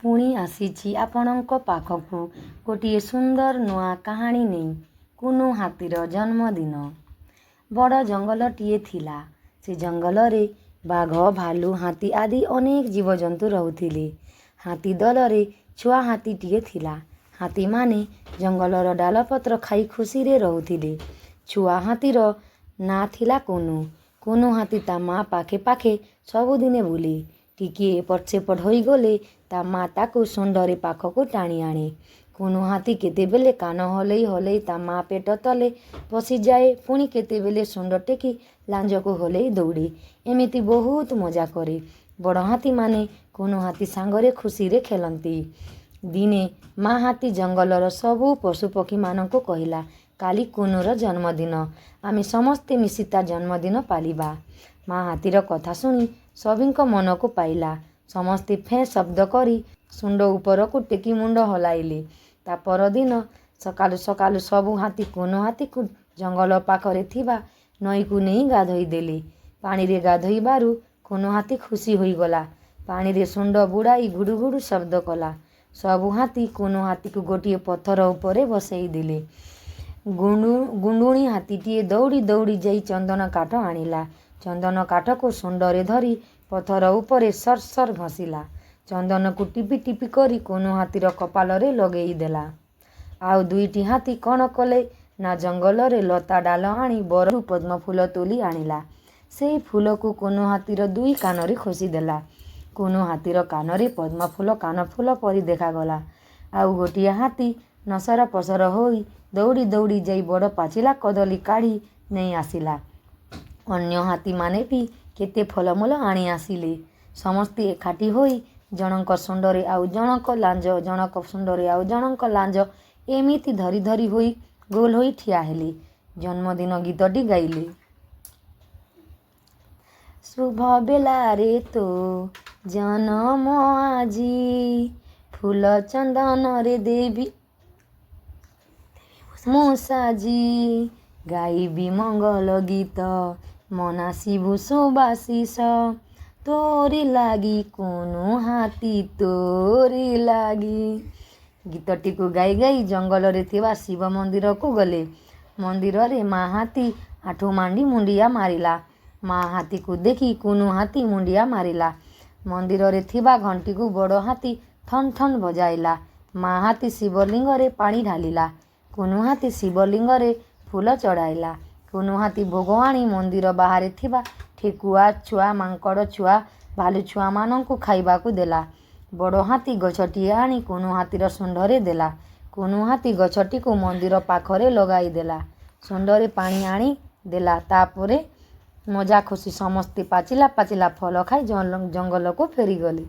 पुणी आसीछि आपणଙ୍କ पाखकु गोटिए सुंदर नुआ कहानी नहीं। कुनु हाथीर जन्मदिन। बड़ जंगलटीए थिला। से जंगल रे बाघ भालू हाथी आदि अनेक जीवजंतु रहुथिले। हाथी दल रे छुआ हाथीटीए थिला। हाथी माने जंगलर डालपत्र खाई खुशी रे रहुथिले। छुआ हाथीर ना थिला कुनु। कुनु हाथी ता माँ पाखे पाखे सबुदिने बुले। टिकिए एपट सेपट होई गले ता माँ ताकू सुंडरे पाखकू टाणी आणे। कुनु हाथी केतेबेले कान हलई हलई ता माँ पेट तले पशि जाए। पुणी केतेबेले सुंड टेकी लांजकू हलई दौड़े। एमिति बहुत मजा करे। बड़ हाथी माने कुनु हाथी सांगरे खुशी रे खेलती। दिने माँ हाथी जंगलर सबु पशुपक्षी मानकू कहिला, काली कुनुर जन्मदिन, आमे समस्ते मिसी ता जन्मदिन पालिबा। माँ हाथीर कथा शुणी सभिंक मनकू पाइला। समस्ते फें शब्द करी सुंड उपरकू टेकी मुंड हलाइले। ता परदिन सकालु सकालु सबु हाथी कुनु हाथी को जंगल पाखरे थिबा नई को नहीं गाधोई देले। पानी रे गाधोई बारू कुनु हाथी खुशी होई गला। पानी रे सुंड बुड़ाई घुडु घुडु शब्द कला। सबु हाथी कुनु हाथी को गोटिए पत्थर उपरे बसई देले। गुंडुणी हाथीटीए दौड़ी दौड़ी जाई चंदन काठ आनिला। चंदन काठ को सुंडरे धरी पत्थर उपरे सर सर घसीला। चंदन को टिपि टिपि करी कुनु हाथीर कपाल रे लगेई देला। आउ दुईटी हाथी कण कले ना जंगल रे लता डाल आनी बरु पद्म फूल तोली आनिला। से फूल को कुनु हाथीर दुई कान रे खोसी देला। कुनु हाथीर कान रे पद्म फूल कान फूल परी देखागला। आउ गोटिए हाथी नसर पसर होई दौड़ी दौड़ी जाई बड़ पाचिला कदली काढ़ी नहीं आसिला। अन्य हाथी माने भी केते फलमूल आनी आसिले। समस्ते एकाठी होई जनक सुंडरे आउ जनक लांज, जनक सुंडरे आउ जनक लांज एमिति धरी धरी होई गोल होई ठिया हेले। जन्मदिन गीतटी गाइले। शुभ बेला रे तो जन्म आजी, फूल चंदन रे देवी मुसाजी, गाइबी मंगल गीत मनासिबु सुबाशिष, तोरी लागी कुनु हाथी तोरी लागी। गीतटी को गाई गाई जंगल रे थिबा शिव मंदिर को गले। मंदिर रे माँ हाथी आठो मांडी मुंडिया मारिला। माँ हाथी को देखी कुनु हाथी मुंडिया मारिला। मंदिर रे थिबा घंटी को बड़ हाथी ठन ठन बजाइला। माँ हाथी शिवलिंग रे पानी ढालिला। कुनु हाथी शिवलिंग रे फूल चढ़ाइला। कुनु हाथी भोग आनी मंदिर बाहर थिबा ठेकुआ छुआ मांकड़ छुआ भालू छुआ मानंकु खाइबाकू देला। बड़ हाथी गछटिए आनी कुनु हाथीर सुंडरे देला। कुनु हाथी गछटी को मंदिर पाखरे लगाई देला। सुंडरे पानी आनी देला। तापरे मजा खुशी समस्ते पाचिला पाचिला फल खाई जंगल को फेरी गले।